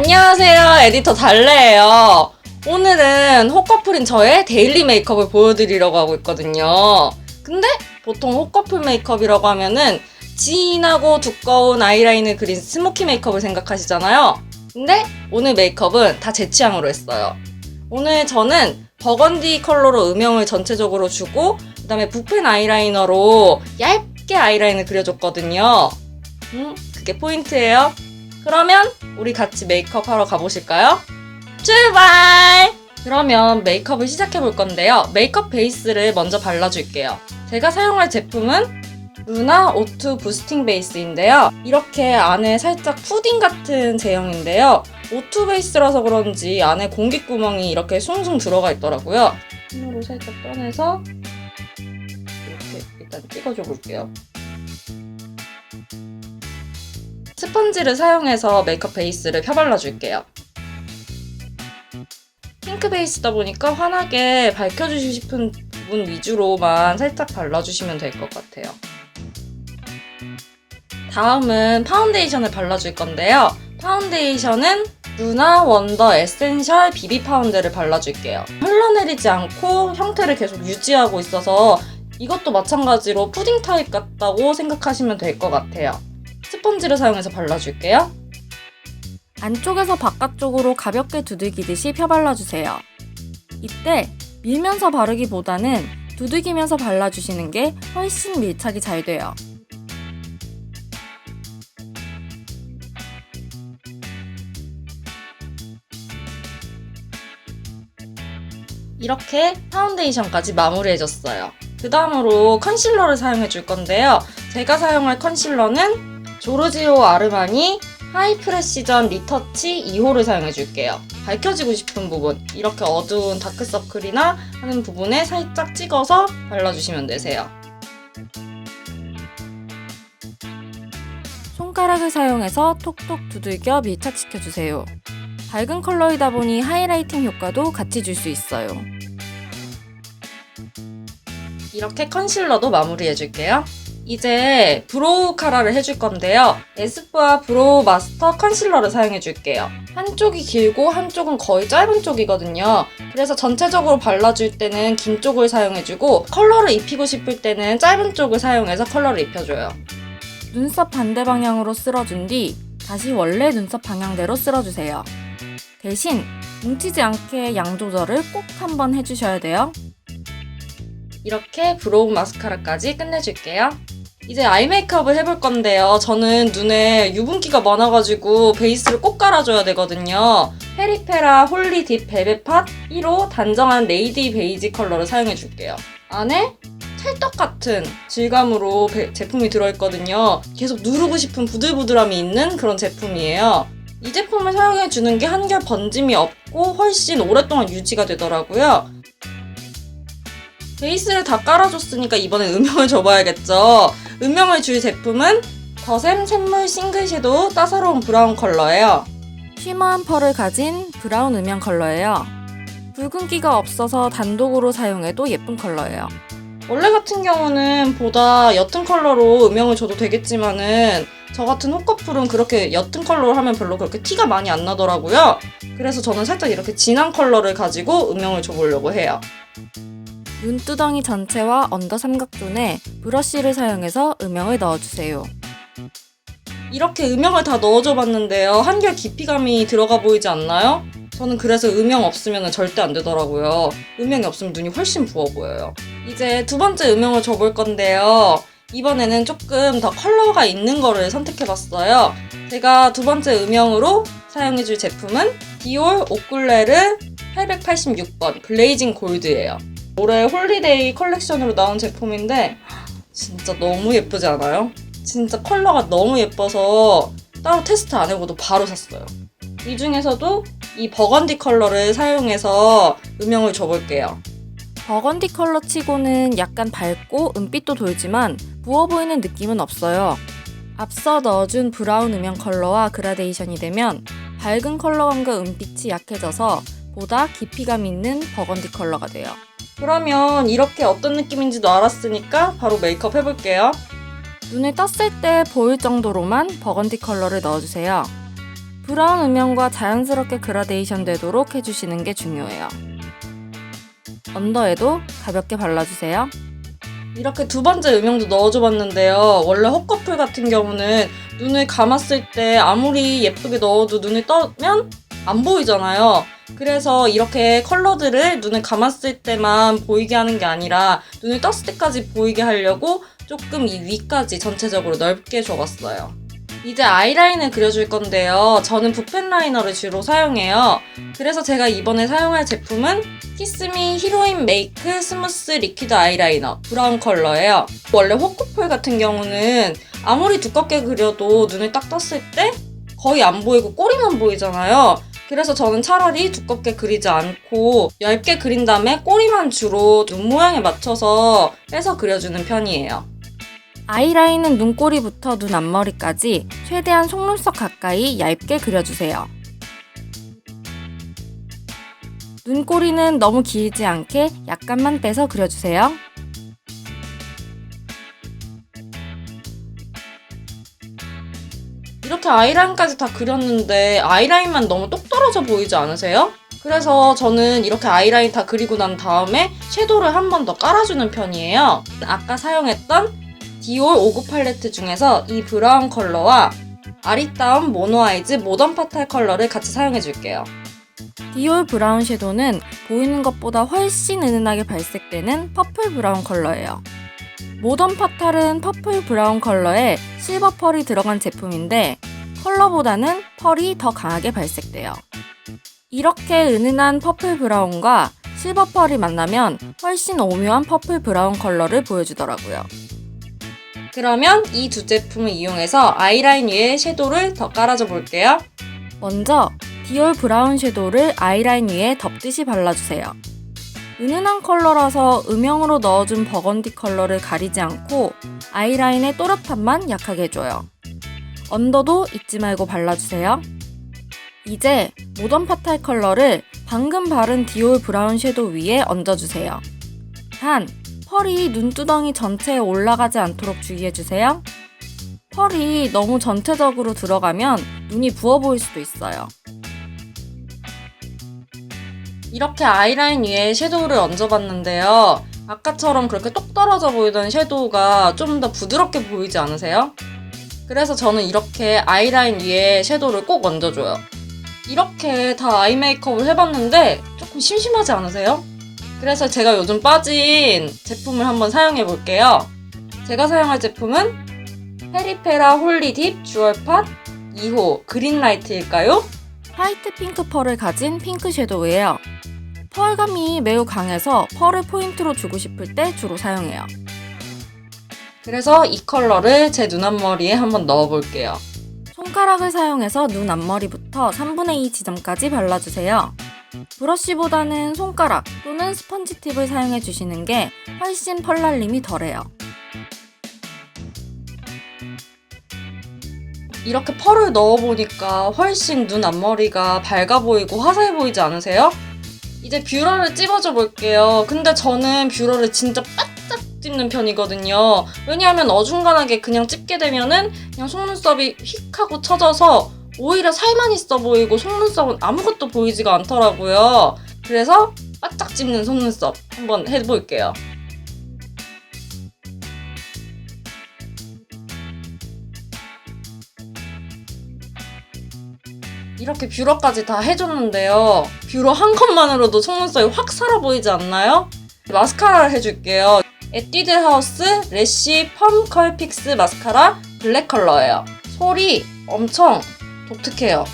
안녕하세요, 에디터 달래예요. 오늘은 호커풀인 저의 데일리 메이크업을 보여드리려고 하고 있거든요. 근데 보통 호커풀 메이크업이라고 하면은 진하고 두꺼운 아이라인을 그린 스모키 메이크업을 생각하시잖아요. 근데 오늘 메이크업은 다 제 취향으로 했어요. 오늘 저는 버건디 컬러로 음영을 전체적으로 주고 그 다음에 붓펜 아이라이너로 얇게 아이라인을 그려줬거든요. 그게 포인트예요. 그러면 우리 같이 메이크업 하러 가보실까요? 출발! 그러면 메이크업을 시작해 볼 건데요. 메이크업 베이스를 먼저 발라줄게요. 제가 사용할 제품은 루나 O2 부스팅 베이스인데요. 이렇게 안에 살짝 푸딩 같은 제형인데요. O2 베이스라서 그런지 안에 공기구멍이 이렇게 숭숭 들어가 있더라고요. 손으로 살짝 떠내서 이렇게 일단 찍어줘 볼게요. 스펀지를 사용해서 메이크업 베이스를 펴발라줄게요. 핑크 베이스다 보니까 환하게 밝혀주시고 싶은 부분 위주로만 살짝 발라주시면 될 것 같아요. 다음은 파운데이션을 발라줄 건데요. 파운데이션은 루나 원더 에센셜 비비 파운드를 발라줄게요. 흘러내리지 않고 형태를 계속 유지하고 있어서 이것도 마찬가지로 푸딩 타입 같다고 생각하시면 될 것 같아요. 스펀지를 사용해서 발라줄게요. 안쪽에서 바깥쪽으로 가볍게 두들기듯이 펴발라주세요. 이때 밀면서 바르기보다는 두들기면서 발라주시는 게 훨씬 밀착이 잘 돼요. 이렇게 파운데이션까지 마무리해줬어요. 그 다음으로 컨실러를 사용해줄 건데요. 제가 사용할 컨실러는 조르지오 아르마니 하이 프레시전 리터치 2호를 사용해줄게요. 밝혀지고 싶은 부분, 이렇게 어두운 다크서클이나 하는 부분에 살짝 찍어서 발라주시면 되세요. 손가락을 사용해서 톡톡 두들겨 밀착시켜주세요. 밝은 컬러이다 보니 하이라이팅 효과도 같이 줄 수 있어요. 이렇게 컨실러도 마무리해줄게요. 이제 브로우 카라를 해줄 건데요. 에스쁘아 브로우 마스터 컨실러를 사용해줄게요. 한쪽이 길고 한쪽은 거의 짧은 쪽이거든요. 그래서 전체적으로 발라줄 때는 긴 쪽을 사용해주고 컬러를 입히고 싶을 때는 짧은 쪽을 사용해서 컬러를 입혀줘요. 눈썹 반대 방향으로 쓸어준 뒤 다시 원래 눈썹 방향대로 쓸어주세요. 대신 뭉치지 않게 양 조절을 꼭 한번 해주셔야 돼요. 이렇게 브로우 마스카라까지 끝내줄게요. 이제 아이 메이크업을 해볼 건데요. 저는 눈에 유분기가 많아가지고 베이스를 꼭 깔아줘야 되거든요. 페리페라 홀리 딥 벨벳팟 1호 단정한 레이디 베이지 컬러를 사용해줄게요. 안에 찰떡 같은 질감으로 제품이 들어있거든요. 계속 누르고 싶은 부들부들함이 있는 그런 제품이에요. 이 제품을 사용해주는 게 한결 번짐이 없고 훨씬 오랫동안 유지가 되더라고요. 베이스를 다 깔아줬으니까 이번엔 음영을 줘봐야겠죠. 음영을 줄 제품은 더샘 샘물 싱글 섀도우 따사로운 브라운 컬러예요. 쉬머한 펄을 가진 브라운 음영 컬러예요. 붉은기가 없어서 단독으로 사용해도 예쁜 컬러예요. 원래 같은 경우는 보다 옅은 컬러로 음영을 줘도 되겠지만은 저 같은 호커풀은 그렇게 옅은 컬러로 하면 별로 그렇게 티가 많이 안 나더라고요. 그래서 저는 살짝 이렇게 진한 컬러를 가지고 음영을 줘보려고 해요. 눈두덩이 전체와 언더 삼각존에 브러쉬를 사용해서 음영을 넣어주세요. 이렇게 음영을 다 넣어줘 봤는데요. 한결 깊이감이 들어가 보이지 않나요? 저는 그래서 음영 없으면 절대 안 되더라고요. 음영이 없으면 눈이 훨씬 부어 보여요. 이제 두 번째 음영을 줘볼 건데요. 이번에는 조금 더 컬러가 있는 거를 선택해봤어요. 제가 두 번째 음영으로 사용해줄 제품은 디올 오쿨레르 886번 글레이징 골드예요. 올해 홀리데이 컬렉션으로 나온 제품인데 진짜 너무 예쁘지 않아요? 진짜 컬러가 너무 예뻐서 따로 테스트 안 해보고 바로 샀어요. 이 중에서도 이 버건디 컬러를 사용해서 음영을 줘볼게요. 버건디 컬러 치고는 약간 밝고 은빛도 돌지만 부어 보이는 느낌은 없어요. 앞서 넣어준 브라운 음영 컬러와 그라데이션이 되면 밝은 컬러감과 은빛이 약해져서 보다 깊이감 있는 버건디 컬러가 돼요. 그러면 이렇게 어떤 느낌인지도 알았으니까 바로 메이크업 해볼게요. 눈을 떴을 때 보일 정도로만 버건디 컬러를 넣어주세요. 브라운 음영과 자연스럽게 그라데이션 되도록 해주시는 게 중요해요. 언더에도 가볍게 발라주세요. 이렇게 두 번째 음영도 넣어줘 봤는데요. 원래 헛커플 같은 경우는 눈을 감았을 때 아무리 예쁘게 넣어도 눈을 떠면 안 보이잖아요. 그래서 이렇게 컬러들을 눈을 감았을 때만 보이게 하는 게 아니라 눈을 떴을 때까지 보이게 하려고 조금 이 위까지 전체적으로 넓게 줘봤어요. 이제 아이라인을 그려줄 건데요. 저는 붓펜 라이너를 주로 사용해요. 그래서 제가 이번에 사용할 제품은 키스미 히로인 메이크 스무스 리퀴드 아이라이너 브라운 컬러예요. 원래 헛커플 같은 경우는 아무리 두껍게 그려도 눈을 딱 떴을 때 거의 안 보이고 꼬리만 보이잖아요. 그래서 저는 차라리 두껍게 그리지 않고 얇게 그린 다음에 꼬리만 주로 눈 모양에 맞춰서 빼서 그려주는 편이에요. 아이라인은 눈꼬리부터 눈 앞머리까지 최대한 속눈썹 가까이 얇게 그려주세요. 눈꼬리는 너무 길지 않게 약간만 떼서 그려주세요. 이렇게 아이라인까지 다 그렸는데 아이라인만 너무 똑 떨어져 보이지 않으세요? 그래서 저는 이렇게 아이라인 다 그리고 난 다음에 섀도우를 한 번 더 깔아주는 편이에요. 아까 사용했던 디올 59 팔레트 중에서 이 브라운 컬러와 아리따움 모노 아이즈 모던 파탈 컬러를 같이 사용해줄게요. 디올 브라운 섀도우는 보이는 것보다 훨씬 은은하게 발색되는 퍼플 브라운 컬러예요. 모던 파탈은 퍼플 브라운 컬러에 실버 펄이 들어간 제품인데 컬러보다는 펄이 더 강하게 발색돼요. 이렇게 은은한 퍼플 브라운과 실버 펄이 만나면 훨씬 오묘한 퍼플 브라운 컬러를 보여주더라고요. 그러면 이 두 제품을 이용해서 아이라인 위에 섀도우를 더 깔아줘 볼게요. 먼저 디올 브라운 섀도우를 아이라인 위에 덮듯이 발라주세요. 은은한 컬러라서 음영으로 넣어준 버건디 컬러를 가리지 않고 아이라인의 또렷함만 약하게 해줘요. 언더도 잊지 말고 발라주세요. 이제 모던 파탈 컬러를 방금 바른 디올 브라운 섀도우 위에 얹어주세요. 단, 펄이 눈두덩이 전체에 올라가지 않도록 주의해주세요. 펄이 너무 전체적으로 들어가면 눈이 부어 보일 수도 있어요. 이렇게 아이라인 위에 섀도우를 얹어봤는데요. 아까처럼 그렇게 똑 떨어져 보이던 섀도우가 좀 더 부드럽게 보이지 않으세요? 그래서 저는 이렇게 아이라인 위에 섀도우를 꼭 얹어줘요. 이렇게 다 아이 메이크업을 해봤는데 조금 심심하지 않으세요? 그래서 제가 요즘 빠진 제품을 한번 사용해 볼게요. 제가 사용할 제품은 페리페라 홀리 딥 주얼팟 2호 그린라이트일까요? 화이트 핑크 펄을 가진 핑크 섀도우예요. 펄감이 매우 강해서 펄을 포인트로 주고 싶을 때 주로 사용해요. 그래서 이 컬러를 제 눈 앞머리에 한번 넣어볼게요. 손가락을 사용해서 눈 앞머리부터 3분의 2 지점까지 발라주세요. 브러쉬보다는 손가락 또는 스펀지 팁을 사용해 주시는 게 훨씬 펄날림이 덜해요. 이렇게 펄을 넣어보니까 훨씬 눈 앞머리가 밝아 보이고 화사해 보이지 않으세요? 이제 뷰러를 찝어줘 볼게요. 근데 저는 뷰러를 진짜 바짝 찝는 편이거든요. 왜냐하면 어중간하게 그냥 찝게 되면은 그냥 속눈썹이 휙 하고 쳐져서 오히려 살만 있어 보이고 속눈썹은 아무것도 보이지가 않더라고요. 그래서 바짝 찝는 속눈썹 한번 해볼게요. 이렇게 뷰러까지 다 해줬는데요. 뷰러 한 컷만으로도 속눈썹이 확 살아 보이지 않나요? 마스카라를 해줄게요. 에뛰드 하우스 래쉬 펌 컬 픽스 마스카라 블랙 컬러예요. 솔이 엄청 독특해요.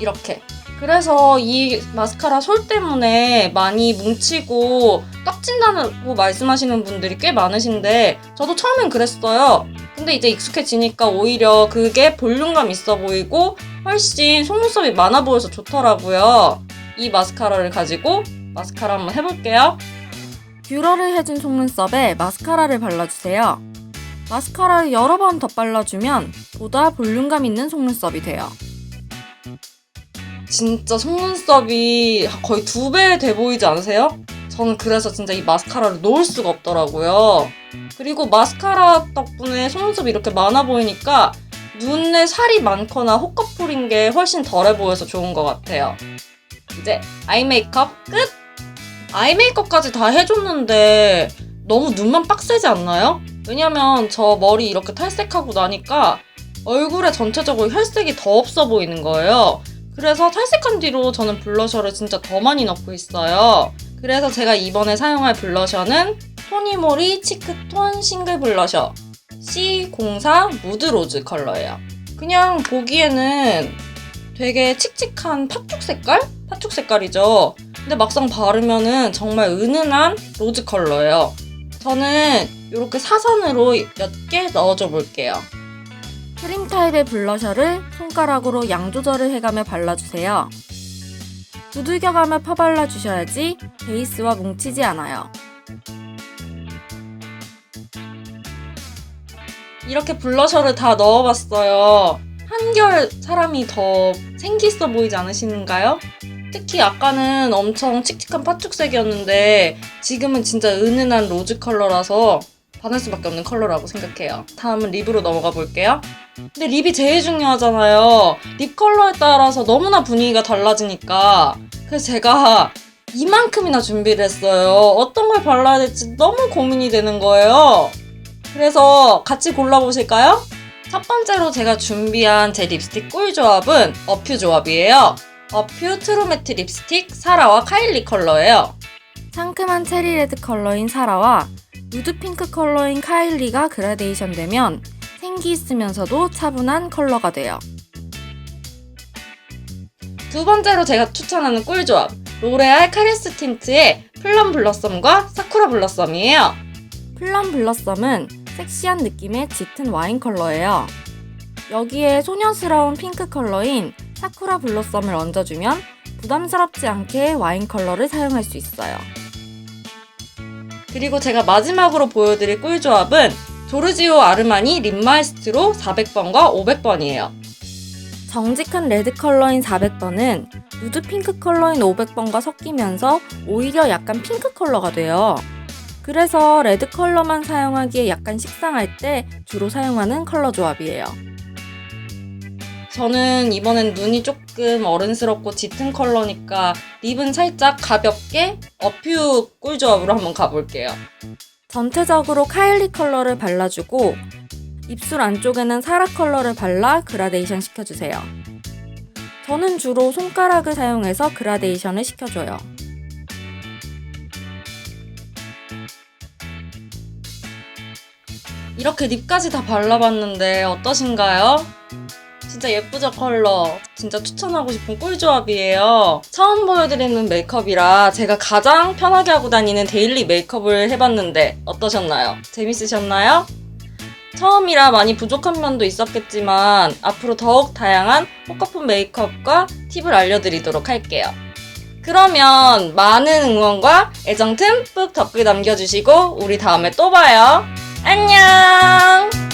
이렇게. 그래서 이 마스카라 솔 때문에 많이 뭉치고 떡진다고 말씀하시는 분들이 꽤 많으신데 저도 처음엔 그랬어요. 근데 이제 익숙해지니까 오히려 그게 볼륨감 있어 보이고 훨씬 속눈썹이 많아 보여서 좋더라고요. 이 마스카라를 가지고 마스카라 한번 해볼게요. 뷰러를 해준 속눈썹에 마스카라를 발라주세요. 마스카라를 여러 번 더 발라주면 보다 볼륨감 있는 속눈썹이 돼요. 진짜 속눈썹이 거의 2배 돼 보이지 않으세요? 저는 그래서 진짜 이 마스카라를 놓을 수가 없더라고요. 그리고 마스카라 덕분에 속눈썹이 이렇게 많아 보이니까 눈에 살이 많거나 호커풀인 게 훨씬 덜해 보여서 좋은 것 같아요. 이제 아이 메이크업 끝! 아이 메이크업까지 다 해줬는데 너무 눈만 빡세지 않나요? 왜냐면 저 머리 이렇게 탈색하고 나니까 얼굴에 전체적으로 혈색이 더 없어 보이는 거예요. 그래서 탈색한 뒤로 저는 블러셔를 진짜 더 많이 넣고 있어요. 그래서 제가 이번에 사용할 블러셔는 토니모리 치크톤 싱글 블러셔 C04 무드로즈 컬러예요. 그냥 보기에는 되게 칙칙한 팥죽 색깔? 팥죽 색깔이죠. 근데 막상 바르면은 정말 은은한 로즈 컬러예요. 저는 이렇게 사선으로 몇 개 넣어줘 볼게요. 크림 타입의 블러셔를 손가락으로 양 조절을 해가며 발라주세요. 두들겨가며 펴발라주셔야지 베이스와 뭉치지 않아요. 이렇게 블러셔를 다 넣어봤어요. 한결 사람이 더 생기 있어 보이지 않으시는가요? 특히 아까는 엄청 칙칙한 팥죽색이었는데 지금은 진짜 은은한 로즈 컬러라서 반할 수밖에 없는 컬러라고 생각해요. 다음은 립으로 넘어가 볼게요. 근데 립이 제일 중요하잖아요. 립 컬러에 따라서 너무나 분위기가 달라지니까 그래서 제가 이만큼이나 준비를 했어요. 어떤 걸 발라야 될지 너무 고민이 되는 거예요. 그래서 같이 골라보실까요? 첫 번째로 제가 준비한 제 립스틱 꿀 조합은 어퓨 조합이에요. 어퓨 트루 매트 립스틱 사라와 카일리 컬러예요. 상큼한 체리 레드 컬러인 사라와 누드 핑크 컬러인 카일리가 그라데이션 되면 생기 있으면서도 차분한 컬러가 돼요. 두 번째로 제가 추천하는 꿀 조합 로레알 카리스 틴트의 플럼 블러썸과 사쿠라 블러썸이에요. 플럼 블러썸은 섹시한 느낌의 짙은 와인 컬러예요. 여기에 소녀스러운 핑크 컬러인 사쿠라 블러썸을 얹어주면 부담스럽지 않게 와인 컬러를 사용할 수 있어요. 그리고 제가 마지막으로 보여드릴 꿀 조합은 조르지오 아르마니 립 마에스트로 400번과 500번이에요. 정직한 레드 컬러인 400번은 누드 핑크 컬러인 500번과 섞이면서 오히려 약간 핑크 컬러가 돼요. 그래서 레드 컬러만 사용하기에 약간 식상할 때 주로 사용하는 컬러 조합이에요. 저는 이번엔 눈이 조금 어른스럽고 짙은 컬러니까 립은 살짝 가볍게 어퓨 꿀 조합으로 한번 가볼게요. 전체적으로 카일리 컬러를 발라주고 입술 안쪽에는 사라 컬러를 발라 그라데이션 시켜주세요. 저는 주로 손가락을 사용해서 그라데이션을 시켜줘요. 이렇게 립까지 다 발라봤는데 어떠신가요? 진짜 예쁘죠 컬러? 진짜 추천하고 싶은 꿀 조합이에요. 처음 보여드리는 메이크업이라 제가 가장 편하게 하고 다니는 데일리 메이크업을 해봤는데 어떠셨나요? 재밌으셨나요? 처음이라 많이 부족한 면도 있었겠지만 앞으로 더욱 다양한 호커풀 메이크업과 팁을 알려드리도록 할게요. 그러면 많은 응원과 애정 듬뿍 댓글 남겨주시고 우리 다음에 또 봐요. 안녕!